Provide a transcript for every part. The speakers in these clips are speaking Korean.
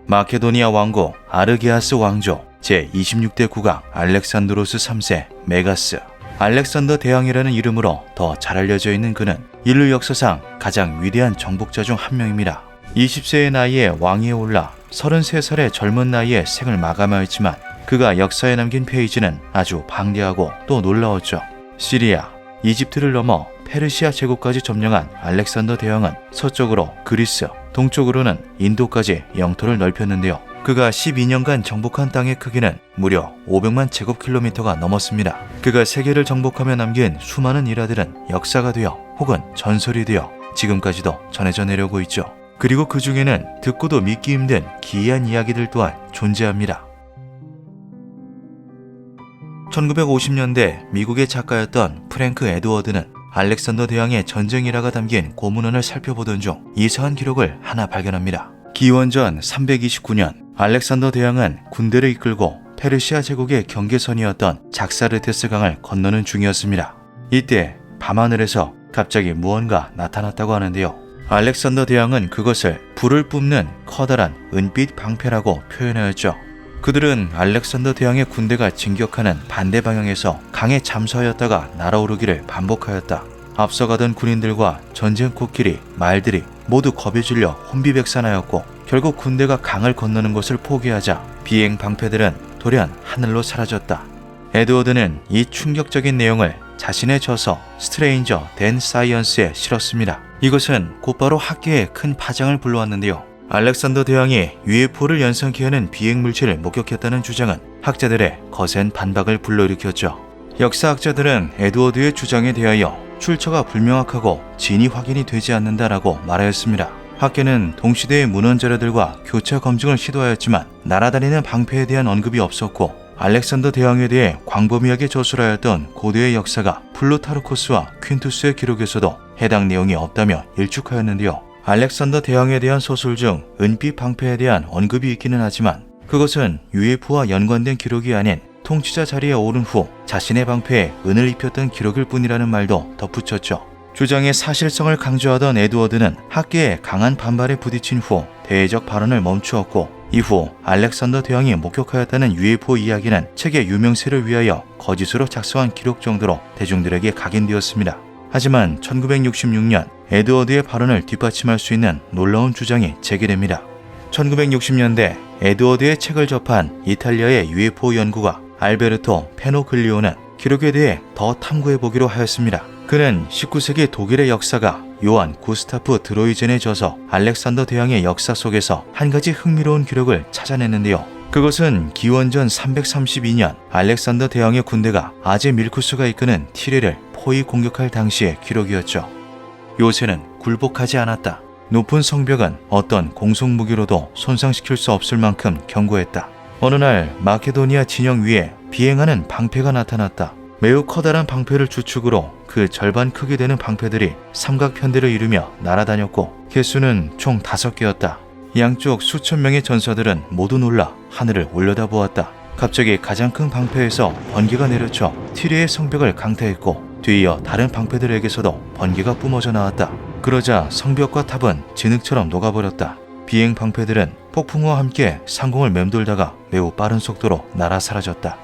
마케도니아 왕국 아르게아스 왕조 제26대 국왕 알렉산드로스 3세 메가스. 알렉산더 대왕이라는 이름으로 더 잘 알려져 있는 그는 인류 역사상 가장 위대한 정복자 중 한 명입니다. 20세의 나이에 왕위에 올라 33살의 젊은 나이에 생을 마감하였지만 그가 역사에 남긴 페이지는 아주 방대하고 또 놀라웠죠. 시리아, 이집트를 넘어 페르시아 제국까지 점령한 알렉산더 대왕은 서쪽으로 그리스, 동쪽으로는 인도까지 영토를 넓혔는데요. 그가 12년간 정복한 땅의 크기는 무려 500만 제곱킬로미터가 넘었습니다. 그가 세계를 정복하며 남긴 수많은 일화들은 역사가 되어 혹은 전설이 되어 지금까지도 전해져 내려오고 있죠. 그리고 그 중에는 듣고도 믿기 힘든 기이한 이야기들 또한 존재합니다. 1950년대 미국의 작가였던 프랭크 에드워드는 알렉산더 대왕의 전쟁 일화가 담긴 고문원을 살펴보던 중 이상한 기록을 하나 발견합니다. 기원전 329년 알렉산더 대왕은 군대를 이끌고 페르시아 제국의 경계선이었던 작사르테스 강을 건너는 중이었습니다. 이때 밤하늘에서 갑자기 무언가 나타났다고 하는데요. 알렉산더 대왕은 그것을 불을 뿜는 커다란 은빛 방패라고 표현하였죠. 그들은 알렉산더 대왕의 군대가 진격하는 반대 방향에서 강에 잠수하였다가 날아오르기를 반복하였다. 앞서가던 군인들과 전쟁 코끼리, 말들이 모두 겁에 질려 혼비백산하였고 결국 군대가 강을 건너는 것을 포기하자 비행 방패들은 돌연 하늘로 사라졌다. 에드워드는 이 충격적인 내용을 자신의 저서 스트레인저 댄 사이언스에 실었습니다. 이것은 곧바로 학계에 큰 파장을 불러왔는데요. 알렉산더 대왕이 UFO를 연상케 하는 비행 물체를 목격했다는 주장은 학자들의 거센 반박을 불러일으켰죠. 역사학자들은 에드워드의 주장에 대하여 출처가 불명확하고 진위 확인이 되지 않는다라고 말하였습니다. 학계는 동시대의 문헌 자료들과 교차 검증을 시도하였지만 날아다니는 방패에 대한 언급이 없었고 알렉산더 대왕에 대해 광범위하게 저술하였던 고대의 역사가 플루타르코스와 퀸투스의 기록에서도 해당 내용이 없다며 일축하였는데요. 알렉산더 대왕에 대한 소설 중 은빛 방패에 대한 언급이 있기는 하지만 그것은 UFO와 연관된 기록이 아닌 통치자 자리에 오른 후 자신의 방패에 은을 입혔던 기록일 뿐이라는 말도 덧붙였죠. 주장의 사실성을 강조하던 에드워드는 학계의 강한 반발에 부딪힌 후 대외적 발언을 멈추었고 이후 알렉산더 대왕이 목격하였다는 UFO 이야기는 책의 유명세를 위하여 거짓으로 작성한 기록 정도로 대중들에게 각인되었습니다. 하지만 1966년 에드워드의 발언을 뒷받침할 수 있는 놀라운 주장이 제기됩니다. 1960년대 에드워드의 책을 접한 이탈리아의 UFO 연구가 알베르토 페노글리오는 기록에 대해 더 탐구해보기로 하였습니다. 그는 19세기 독일의 역사가 요한 구스타프 드로이젠의 저서 알렉산더 대왕의 역사 속에서 한 가지 흥미로운 기록을 찾아냈는데요. 그것은 기원전 332년 알렉산더 대왕의 군대가 아제 밀쿠스가 이끄는 티레를 포위 공격할 당시의 기록이었죠. 요새는 굴복하지 않았다. 높은 성벽은 어떤 공속무기로도 손상시킬 수 없을 만큼 견고했다. 어느 날 마케도니아 진영 위에 비행하는 방패가 나타났다. 매우 커다란 방패를 주축으로 그 절반 크기 되는 방패들이 삼각편대를 이루며 날아다녔고 개수는 총 5개였다. 양쪽 수천 명의 전사들은 모두 놀라 하늘을 올려다보았다. 갑자기 가장 큰 방패에서 번개가 내려쳐 티레의 성벽을 강타했고 뒤이어 다른 방패들에게서도 번개가 뿜어져 나왔다. 그러자 성벽과 탑은 진흙처럼 녹아버렸다. 비행 방패들은 폭풍과 함께 상공을 맴돌다가 매우 빠른 속도로 날아 사라졌다.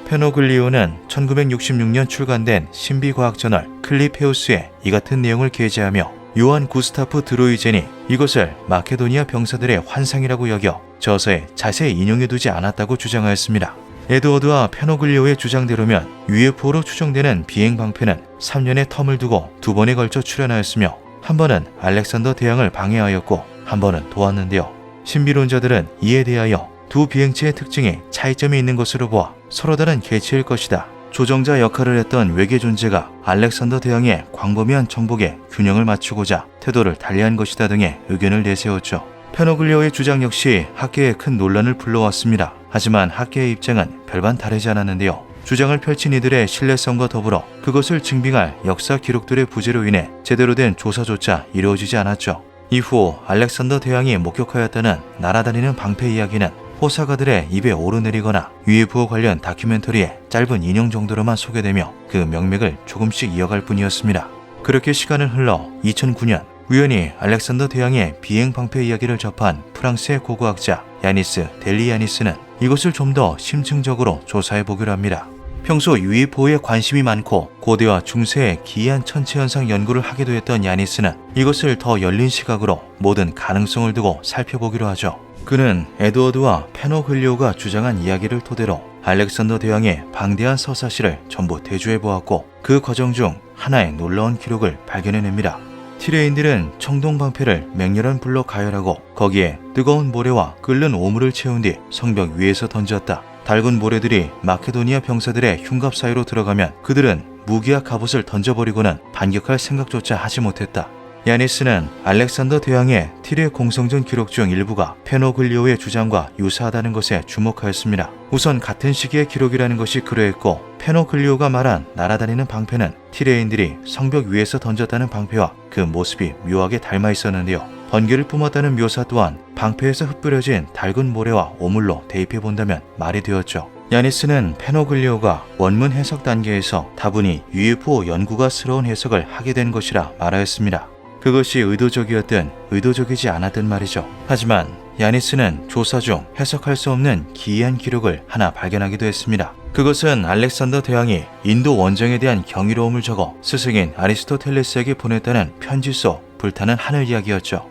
페노글리오는 1966년 출간된 신비과학 저널 클리페우스에 이 같은 내용을 게재하며 요한 구스타프 드로이젠이 이것을 마케도니아 병사들의 환상이라고 여겨 저서에 자세히 인용해두지 않았다고 주장하였습니다. 에드워드와 페노글리오의 주장대로면 UFO로 추정되는 비행 방패는 3년의 텀을 두고 2번에 걸쳐 출현하였으며 한 번은 알렉산더 대왕을 방해하였고 한 번은 도왔는데요. 신비론자들은 이에 대하여 두 비행체의 특징에 차이점이 있는 것으로 보아 서로 다른 개체일 것이다. 조정자 역할을 했던 외계 존재가 알렉산더 대왕의 광범위한 정복에 균형을 맞추고자 태도를 달리한 것이다 등의 의견을 내세웠죠. 페노글리오의 주장 역시 학계에 큰 논란을 불러왔습니다. 하지만 학계의 입장은 별반 다르지 않았는데요. 주장을 펼친 이들의 신뢰성과 더불어 그것을 증빙할 역사 기록들의 부재로 인해 제대로 된 조사조차 이루어지지 않았죠. 이후 알렉산더 대왕이 목격하였다는 날아다니는 방패 이야기는 호사가들의 입에 오르내리거나 UFO 관련 다큐멘터리의 짧은 인용 정도로만 소개되며 그 명맥을 조금씩 이어갈 뿐이었습니다. 그렇게 시간은 흘러 2009년 우연히 알렉산더 대왕의 비행 방패 이야기를 접한 프랑스의 고고학자 야니스 델리야니스는 이것을 좀 더 심층적으로 조사해 보기로 합니다. 평소 UFO에 관심이 많고 고대와 중세의 기이한 천체현상 연구를 하기도 했던 야니스는 이것을 더 열린 시각으로 모든 가능성을 두고 살펴보기로 하죠. 그는 에드워드와 페노글리오가 주장한 이야기를 토대로 알렉산더 대왕의 방대한 서사시를 전부 대조해 보았고 그 과정 중 하나의 놀라운 기록을 발견해냅니다. 티레인들은 청동방패를 맹렬한 불로 가열하고 거기에 뜨거운 모래와 끓는 오물을 채운 뒤 성벽 위에서 던졌다. 달군 모래들이 마케도니아 병사들의 흉갑 사이로 들어가면 그들은 무기와 갑옷을 던져버리고는 반격할 생각조차 하지 못했다. 야니스는 알렉산더 대왕의 티레 공성전 기록 중 일부가 페노글리오의 주장과 유사하다는 것에 주목하였습니다. 우선 같은 시기의 기록이라는 것이 그러했고 페노글리오가 말한 날아다니는 방패는 티레인들이 성벽 위에서 던졌다는 방패와 그 모습이 묘하게 닮아 있었는데요. 번개를 뿜었다는 묘사 또한 방패에서 흩뿌려진 달군 모래와 오물로 대입해 본다면 말이 되었죠. 야니스는 페노글리오가 원문 해석 단계에서 다분히 UFO 연구가스러운 해석을 하게 된 것이라 말하였습니다. 그것이 의도적이었든 의도적이지 않았든 말이죠. 하지만 야니스는 조사 중 해석할 수 없는 기이한 기록을 하나 발견하기도 했습니다. 그것은 알렉산더 대왕이 인도 원정에 대한 경이로움을 적어 스승인 아리스토텔레스에게 보냈다는 편지 속 불타는 하늘 이야기였죠.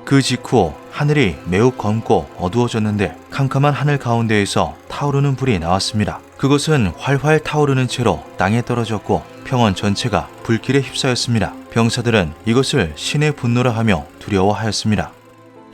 그 직후 하늘이 매우 검고 어두워졌는데 캄캄한 하늘 가운데에서 타오르는 불이 나왔습니다. 그것은 활활 타오르는 채로 땅에 떨어졌고 평원 전체가 불길에 휩싸였습니다. 병사들은 이것을 신의 분노라 하며 두려워하였습니다.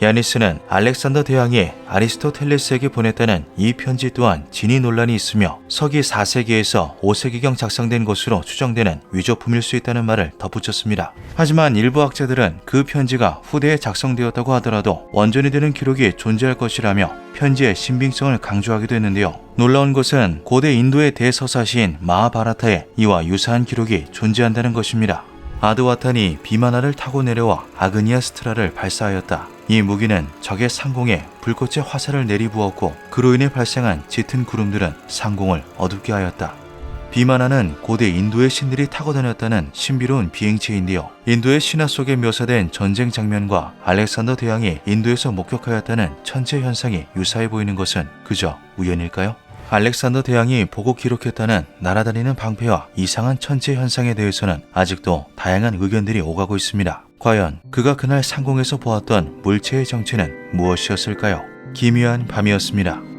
야니스는 알렉산더 대왕이 아리스토텔레스에게 보냈다는 이 편지 또한 진위 논란이 있으며 서기 4세기에서 5세기경 작성된 것으로 추정되는 위조품일 수 있다는 말을 덧붙였습니다. 하지만 일부 학자들은 그 편지가 후대에 작성되었다고 하더라도 원전이 되는 기록이 존재할 것이라며 편지의 신빙성을 강조하기도 했는데요. 놀라운 것은 고대 인도의 대서사시인 마하바라타에 이와 유사한 기록이 존재한다는 것입니다. 아드와탄이 비마나를 타고 내려와 아그니아스트라를 발사하였다. 이 무기는 적의 상공에 불꽃의 화살을 내리부었고 그로 인해 발생한 짙은 구름들은 상공을 어둡게 하였다. 비마나는 고대 인도의 신들이 타고 다녔다는 신비로운 비행체인데요. 인도의 신화 속에 묘사된 전쟁 장면과 알렉산더 대왕이 인도에서 목격하였다는 천체 현상이 유사해 보이는 것은 그저 우연일까요? 알렉산더 대왕이 보고 기록했다는 날아다니는 방패와 이상한 천체 현상에 대해서는 아직도 다양한 의견들이 오가고 있습니다. 과연 그가 그날 상공에서 보았던 물체의 정체는 무엇이었을까요? 기묘한 밤이었습니다.